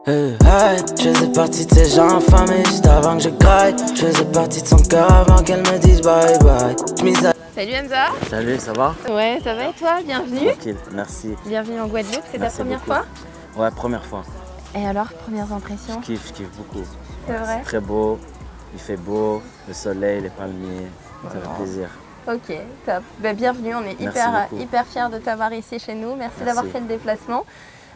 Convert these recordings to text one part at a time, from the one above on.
Je faisais partie de ces gens infamés juste avant que je graille. Je faisais partie de son cœur avant qu'elle me dise bye bye. Salut Hamza. Salut, ça va? Ouais, ça va et toi? Bienvenue. Tranquille, merci. Bienvenue en Guadeloupe, c'est ta première fois? Ouais, première fois. Et alors, premières impressions? Je kiffe beaucoup. C'est vrai? C'est très beau, il fait beau, le soleil, les palmiers, ça fait plaisir. Ok, top. Ben, bienvenue, on est hyper fiers de t'avoir ici chez nous. Merci d'avoir fait le déplacement.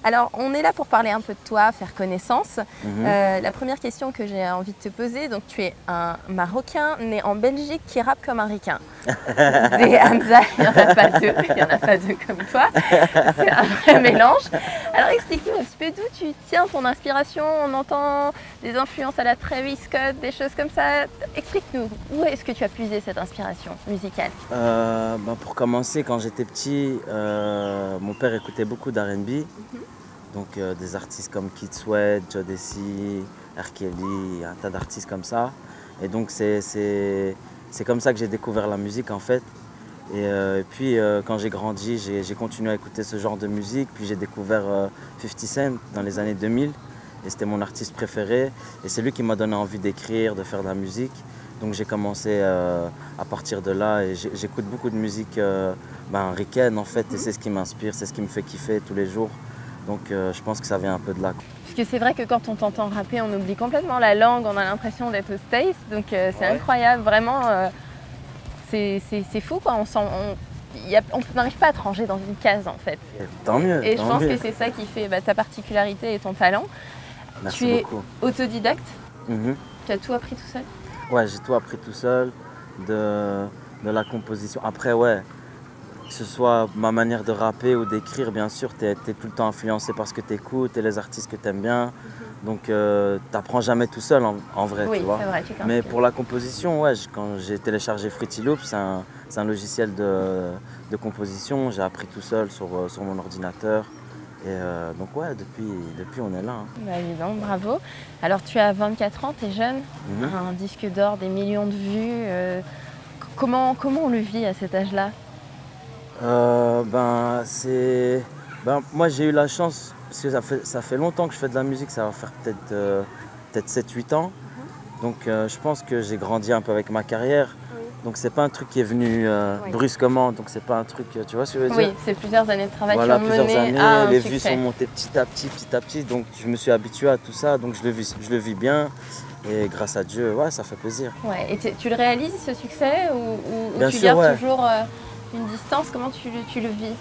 Alors, on est là pour parler un peu de toi, faire connaissance. La première question que j'ai envie de te poser, donc tu es un Marocain né en Belgique qui rappe comme un ricain. Des Hamza, il n'y en a pas deux comme toi. C'est un vrai mélange. Alors, explique-nous un petit peu d'où tu tiens ton inspiration. On entend des influences à la Travis Scott, des choses comme ça. Explique-nous, où est-ce que tu as puisé cette inspiration musicale? Pour commencer, quand j'étais petit, mon père écoutait beaucoup d'R&B. Donc des artistes comme Kid Sweat, Jodeci, R. Kelly, un tas d'artistes comme ça. Et donc c'est comme ça que j'ai découvert la musique en fait. Et puis quand j'ai grandi, j'ai continué à écouter ce genre de musique. Puis j'ai découvert 50 Cent dans les années 2000. Et c'était mon artiste préféré. Et c'est lui qui m'a donné envie d'écrire, de faire de la musique. Donc j'ai commencé à partir de là. Et j'écoute beaucoup de musique ricaine en fait. Et c'est ce qui m'inspire, c'est ce qui me fait kiffer tous les jours. Donc je pense que ça vient un peu de là. Parce que c'est vrai que quand on t'entend rapper, on oublie complètement la langue, on a l'impression d'être au States. Donc c'est incroyable, vraiment, c'est fou quoi. On n'arrive pas à te ranger dans une case en fait. Et tant mieux. Et je pense que c'est ça qui fait ta particularité et ton talent. Merci beaucoup. Tu es autodidacte. Tu as tout appris tout seul? Ouais, j'ai tout appris tout seul, de la composition. Après, ouais. Que ce soit ma manière de rapper ou d'écrire, bien sûr, tu es tout le temps influencé par ce que tu écoutes et les artistes que tu aimes bien. Donc, tu n'apprends jamais tout seul en vrai, oui, tu vois. Vrai, mais pour la composition, ouais, quand j'ai téléchargé Fruity Loops, c'est un logiciel de composition. J'ai appris tout seul sur mon ordinateur. Et donc, ouais, depuis on est là. Évidemment, bravo. Alors, tu as 24 ans, tu es jeune, un disque d'or, des millions de vues. Comment on le vit à cet âge-là? Moi j'ai eu la chance, parce que ça fait longtemps que je fais de la musique, ça va faire peut-être 7-8 ans. Donc je pense que j'ai grandi un peu avec ma carrière. Donc c'est pas un truc qui est venu brusquement, donc c'est pas un truc, tu vois ce que je veux dire? Oui, c'est plusieurs années de travail qui ont plusieurs mené années, à les succès. vues sont montées petit à petit, donc je me suis habitué à tout ça, donc je le vis bien. Et grâce à Dieu, ouais, ça fait plaisir. Ouais. Et tu le réalises ce succès ou bien tu sûr, gardes toujours une distance? Comment tu le vis?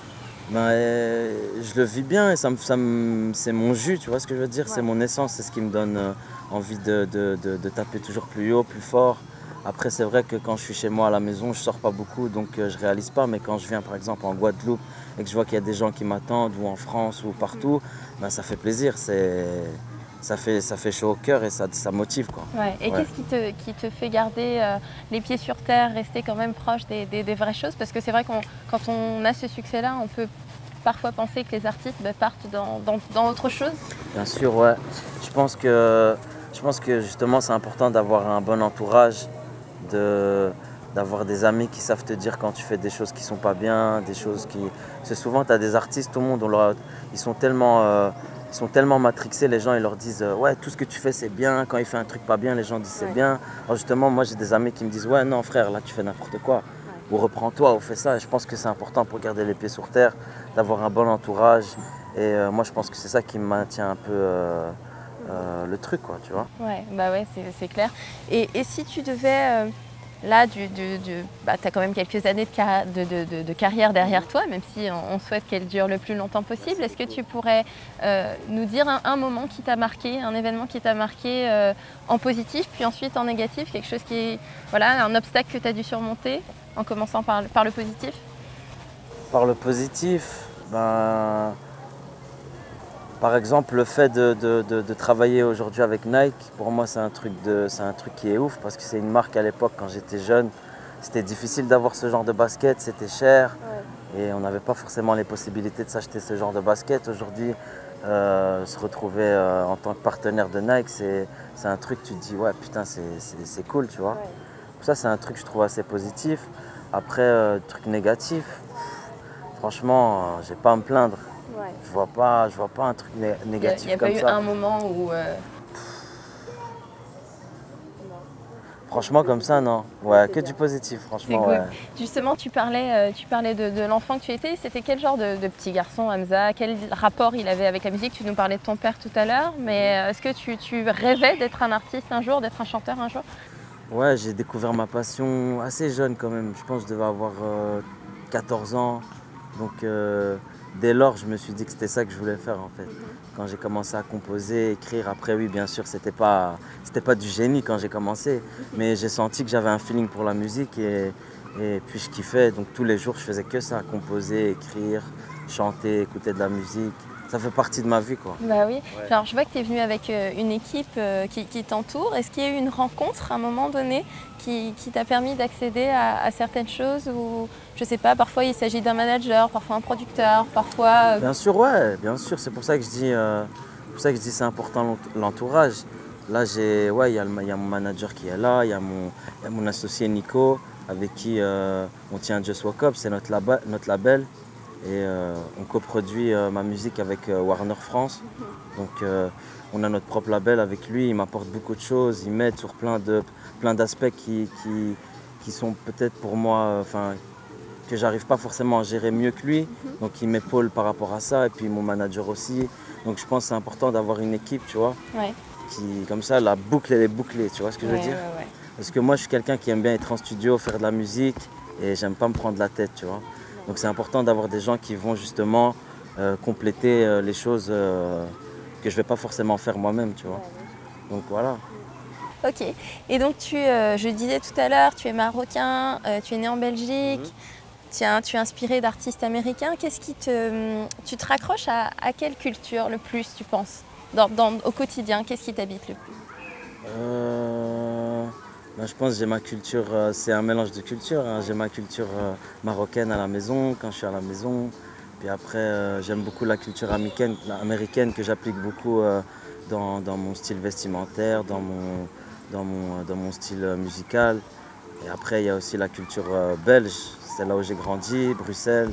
Je le vis bien et c'est mon jus, tu vois ce que je veux dire? C'est mon essence, c'est ce qui me donne envie de taper toujours plus haut, plus fort. Après, c'est vrai que quand je suis chez moi à la maison, je sors pas beaucoup, donc je réalise pas. Mais quand je viens par exemple en Guadeloupe et que je vois qu'il y a des gens qui m'attendent, ou en France, ou partout, ça fait plaisir. Ça fait chaud au cœur et ça motive, quoi. Ouais. Et qu'est-ce qui te fait garder les pieds sur terre, rester quand même proche des vraies choses? Parce que c'est vrai que quand on a ce succès-là, on peut parfois penser que les artistes partent dans autre chose. Bien sûr, ouais. Je pense que justement c'est important d'avoir un bon entourage, d'avoir des amis qui savent te dire quand tu fais des choses qui sont pas bien, des choses qui... Parce que souvent tu as des artistes, tout le monde, ils sont tellement matrixés, les gens ils leur disent ouais, tout ce que tu fais c'est bien, quand il fait un truc pas bien les gens disent c'est bien. Alors justement moi j'ai des amis qui me disent ouais non frère, là tu fais n'importe quoi, ou reprends-toi ou fais ça. Et je pense que c'est important pour garder les pieds sur terre, d'avoir un bon entourage. Et moi je pense que c'est ça qui me maintient un peu le truc, quoi, tu vois. Ouais, c'est clair. Et si tu devais là, tu as quand même quelques années de carrière derrière toi, même si on souhaite qu'elle dure le plus longtemps possible. Est-ce que tu pourrais nous dire un moment qui t'a marqué, un événement qui t'a marqué en positif, puis ensuite en négatif, quelque chose un obstacle que tu as dû surmonter, en commençant par le positif? Par le positif, par exemple, le fait de travailler aujourd'hui avec Nike, pour moi c'est un truc qui est ouf, parce que c'est une marque à l'époque, quand j'étais jeune, c'était difficile d'avoir ce genre de basket, c'était cher et on n'avait pas forcément les possibilités de s'acheter ce genre de basket. Aujourd'hui, se retrouver en tant que partenaire de Nike, c'est un truc, tu te dis ouais putain c'est cool, tu vois. Ça c'est un truc que je trouve assez positif. Après, truc négatif, franchement, j'ai pas à me plaindre. Je vois pas un truc négatif Il n'y a comme pas eu ça. un moment où... Franchement, comme ça, non. Ouais, que du positif, franchement, C'est ouais. good. Justement, tu parlais de l'enfant que tu étais. C'était quel genre de petit garçon, Hamza? Quel rapport il avait avec la musique? Tu nous parlais de ton père tout à l'heure, mais est-ce que tu rêvais d'être un artiste un jour, d'être un chanteur un jour? Ouais, j'ai découvert ma passion assez jeune quand même. Je pense que je devais avoir 14 ans. Donc dès lors, je me suis dit que c'était ça que je voulais faire en fait. Quand j'ai commencé à composer, écrire, après oui, bien sûr, c'était pas du génie quand j'ai commencé. Mais j'ai senti que j'avais un feeling pour la musique et puis je kiffais. Donc tous les jours, je faisais que ça, composer, écrire, chanter, écouter de la musique. Ça fait partie de ma vie quoi. Bah oui. Ouais. Alors, je vois que tu es venu avec une équipe qui t'entoure. Est-ce qu'il y a eu une rencontre à un moment donné qui t'a permis d'accéder à certaines choses ou je sais pas, parfois il s'agit d'un manager, parfois un producteur, parfois... Bien sûr, ouais, bien sûr. C'est pour ça que je dis, c'est important l'entourage. Là, il y a mon manager qui est là, il y a mon associé Nico, avec qui on tient Just Walk Up, c'est notre label. Et on coproduit ma musique avec Warner France. Donc on a notre propre label avec lui, il m'apporte beaucoup de choses, il m'aide sur plein d'aspects qui sont peut-être pour moi, que j'arrive pas forcément à gérer mieux que lui. Donc il m'épaule par rapport à ça et puis mon manager aussi. Donc je pense que c'est important d'avoir une équipe, tu vois, Ouais. comme ça la boucle elle est bouclée, tu vois ce que je veux dire? Ouais. Parce que moi je suis quelqu'un qui aime bien être en studio, faire de la musique et j'aime pas me prendre la tête, tu vois. Donc c'est important d'avoir des gens qui vont justement compléter les choses que je vais pas forcément faire moi-même, tu vois. Donc voilà. Ok. Et donc je disais tout à l'heure, tu es marocain, tu es né en Belgique, tu es inspiré d'artistes américains. Tu te raccroches à quelle culture le plus, tu penses, au quotidien? Qu'est-ce qui t'habite le plus? Je pense que j'ai ma culture, c'est un mélange de cultures, hein. J'ai ma culture marocaine à la maison, quand je suis à la maison. Puis après, j'aime beaucoup la culture américaine que j'applique beaucoup dans mon style vestimentaire, dans mon style musical. Et après, il y a aussi la culture belge, c'est là où j'ai grandi, Bruxelles.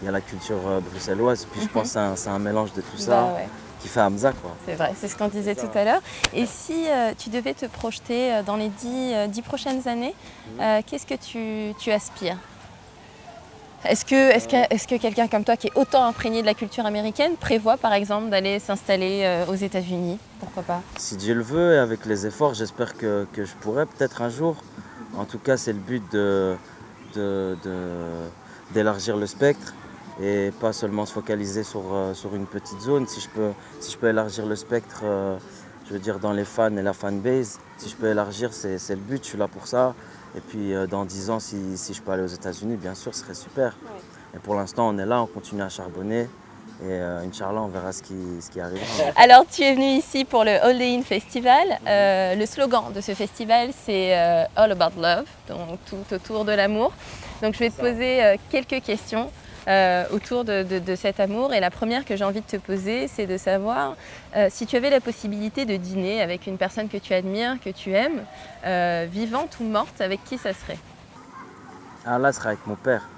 Il y a la culture bruxelloise. Puis je pense que c'est un mélange de tout ça Ouais. qui fait Hamza, quoi. C'est vrai, c'est ce qu'on disait tout à l'heure. Et si tu devais te projeter dans les 10 prochaines années, qu'est-ce que tu aspires? Est-ce que quelqu'un comme toi qui est autant imprégné de la culture américaine prévoit par exemple d'aller s'installer aux États-Unis? Pourquoi pas? Si Dieu le veut, et avec les efforts, j'espère que je pourrai peut-être un jour. En tout cas, c'est le but d'élargir le spectre et pas seulement se focaliser sur une petite zone. Si je peux élargir le spectre, je veux dire dans les fans et la fanbase, si je peux élargir, c'est le but, je suis là pour ça. Et puis dans 10 ans, si je peux aller aux États-Unis, bien sûr, ce serait super. Ouais. Et pour l'instant, on est là, on continue à charbonner. Et Inch'Allah, on verra ce qui arrivera. Alors, tu es venu ici pour le All Day In Festival. Le slogan de ce festival, c'est All About Love, donc tout autour de l'amour. Donc, je vais te poser quelques questions autour de cet amour. Et la première que j'ai envie de te poser, c'est de savoir si tu avais la possibilité de dîner avec une personne que tu admires, que tu aimes, vivante ou morte, avec qui ça serait? Ah là, ce sera avec mon père.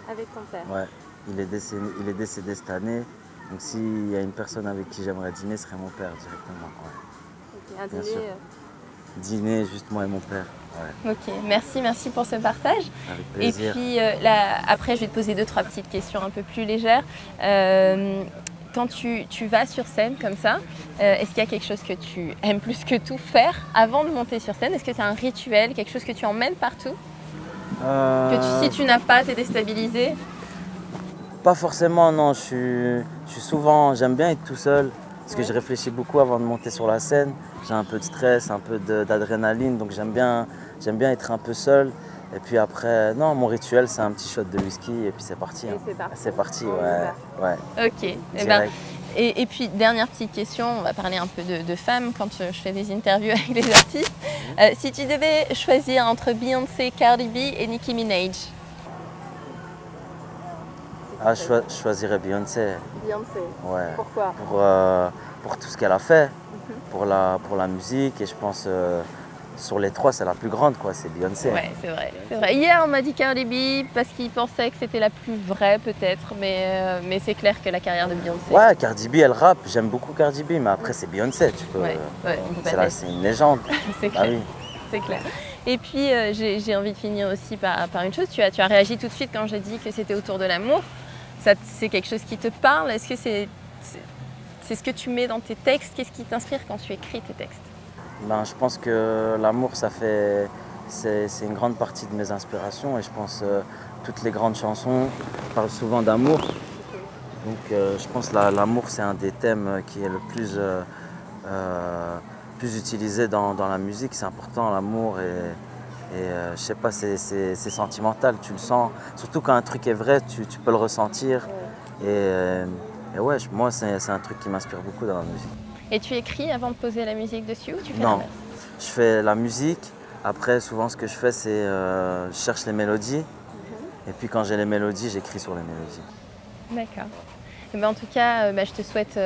Avec ton père? Ouais. Il est décédé cette année. Donc s'il y a une personne avec qui j'aimerais dîner, ce serait mon père directement. Ouais. Okay, un bien dîner, sûr. Dîner, juste moi et mon père. Ouais. Ok, merci pour ce partage. Avec plaisir. Et puis après, je vais te poser 2-3 petites questions un peu plus légères. Quand tu vas sur scène comme ça, est-ce qu'il y a quelque chose que tu aimes plus que tout faire avant de monter sur scène? Est-ce que c'est un rituel, quelque chose que tu emmènes partout? Si tu n'as pas, tu es déstabilisé? Pas forcément, non. J'aime bien être tout seul parce que je réfléchis beaucoup avant de monter sur la scène. J'ai un peu de stress, un peu d'adrénaline, donc j'aime bien être un peu seul. Et puis après, non, mon rituel, c'est un petit shot de whisky et puis c'est parti. Hein. C'est parti, ouais. Ok. Et puis, dernière petite question, on va parler un peu de femmes quand je fais des interviews avec les artistes. Si tu devais choisir entre Beyoncé, Cardi B et Nicki Minaj? Ah, je choisirais Beyoncé. Beyoncé. Ouais. Pourquoi? Pour tout ce qu'elle a fait, pour la musique et je pense sur les trois, c'est la plus grande, quoi, c'est Beyoncé. Ouais, c'est vrai, c'est vrai. Hier, on m'a dit Cardi B parce qu'il pensait que c'était la plus vraie, peut-être, mais c'est clair que la carrière de Beyoncé. Ouais, Cardi B, elle rappe, j'aime beaucoup Cardi B, mais après, c'est Beyoncé, tu peux. Ouais, on peut pas c'est une légende. C'est clair. Ah oui. C'est clair. Et puis, j'ai envie de finir aussi par une chose. Tu as réagi tout de suite quand j'ai dit que c'était autour de l'amour. C'est quelque chose qui te parle? Est-ce que c'est ce que tu mets dans tes textes? Qu'est-ce qui t'inspire quand tu écris tes textes? Ben, je pense que l'amour, c'est une grande partie de mes inspirations et je pense toutes les grandes chansons parlent souvent d'amour. Donc je pense que l'amour, c'est un des thèmes qui est le plus utilisé dans la musique. C'est important, l'amour, et je sais pas, c'est sentimental, tu le sens. Surtout quand un truc est vrai, tu peux le ressentir. Et ouais, moi, c'est un truc qui m'inspire beaucoup dans la musique. Et tu écris avant de poser la musique dessus ou tu fais Non, l'inverse? je fais la musique. Après, souvent, ce que je fais, c'est je cherche les mélodies. Et puis, quand j'ai les mélodies, j'écris sur les mélodies. D'accord. Et ben, en tout cas, je te souhaite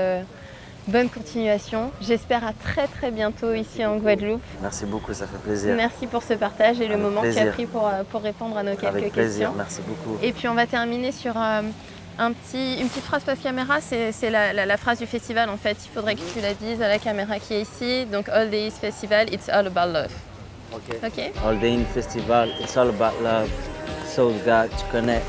bonne continuation. J'espère à très très bientôt ici en Guadeloupe. Merci beaucoup, ça fait plaisir. Merci pour ce partage et le moment que tu as pris pour répondre à nos quelques Avec plaisir, questions. merci beaucoup. Et puis on va terminer sur une petite phrase face caméra, c'est la phrase du festival en fait. Il faudrait que tu la dises à la caméra qui est ici. Donc All Days Festival, it's all about love. Ok. Ok. All Days Festival, it's all about love. So God, tu connais.